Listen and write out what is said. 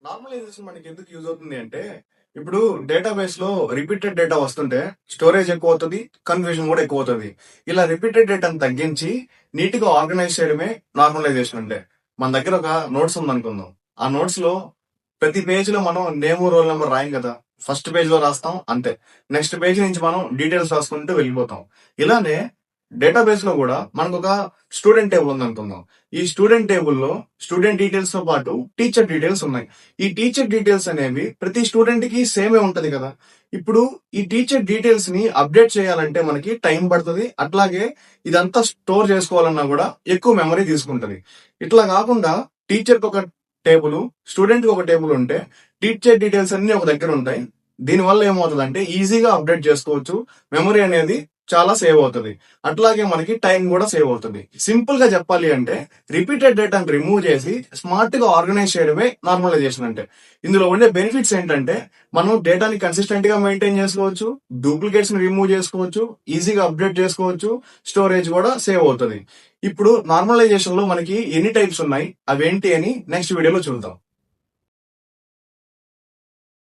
Normalisation మనకి ఎందుకు use అవుతుంది అంటే, ఇప్పుడు డేటాబేస్ లో రిపీటెడ్ డేటా వస్తుంటే స్టోరేజ్ ఎక్కువ అవుతుంది, కన్ఫ్యూజన్ కూడా ఎక్కువ అవుతుంది. ఇలా రిపీటెడ్ డేటాను తగ్గించి నీట్ గా ఆర్గనైజ్ చేయడమే నార్మలైజేషన్ అంటే. మన దగ్గర ఒక నోట్స్ ఉందనుకుందాం. ఆ నోట్స్ లో ప్రతి పేజ్ లో మనం నేమ్, రోల్ నెంబర్ రాయం కదా. ఫస్ట్ పేజ్ లో రాస్తాం అంతే. నెక్స్ట్ పేజ్ నుంచి మనం డీటెయిల్స్ రాసుకుంటూ వెళ్ళిపోతాం. ఇలానే డేటాబేస్ లో కూడా మనకు ఒక స్టూడెంట్ టేబుల్ ఉందనుకుందాం. ఈ స్టూడెంట్ టేబుల్ లో స్టూడెంట్ డీటెయిల్స్ తో పాటు టీచర్ డీటెయిల్స్ ఉన్నాయి. ఈ టీచర్ డీటెయిల్స్ అనేవి ప్రతి స్టూడెంట్ కి సేమే ఉంటది కదా. ఇప్పుడు ఈ టీచర్ డీటెయిల్స్ ని అప్డేట్ చేయాలంటే మనకి టైం పడుతుంది. అట్లాగే ఇదంతా స్టోర్ చేసుకోవాలన్నా కూడా ఎక్కువ మెమరీ తీసుకుంటది. ఇట్లా కాకుండా టీచర్ కి ఒక టేబుల్, స్టూడెంట్ కి ఒక టేబుల్ ఉంటే టీచర్ డీటెయిల్స్ అన్ని ఒక దగ్గర ఉంటాయి. దీని వల్ల ఏమవుతుందంటే ఈజీగా అప్డేట్ చేసుకోవచ్చు. మెమరీ అనేది చాలా సేవ్ అవుతుంది. అట్లాగే మనకి టైం కూడా సేవ్ అవుతుంది. సింపుల్ గా చెప్పాలి అంటే రిపీటెడ్ డేటాను రిమూవ్ చేసి స్మార్ట్ గా ఆర్గనైజ్ చేయడమే నార్మలైజేషన్ అంటే. ఇందులో ఉండే బెనిఫిట్స్ ఏంటంటే మనం డేటాని కన్సిస్టెంట్ గా మెయింటైన్ చేసుకోవచ్చు, డూప్లికేట్స్ ని రిమూవ్ చేసుకోవచ్చు, ఈజీగా అప్డేట్ చేసుకోవచ్చు, స్టోరేజ్ కూడా సేవ్ అవుతుంది. ఇప్పుడు నార్మలైజేషన్ లో మనకి ఎన్ని టైప్స్ ఉన్నాయి, అవేంటి అని నెక్స్ట్ వీడియోలో చూద్దాం.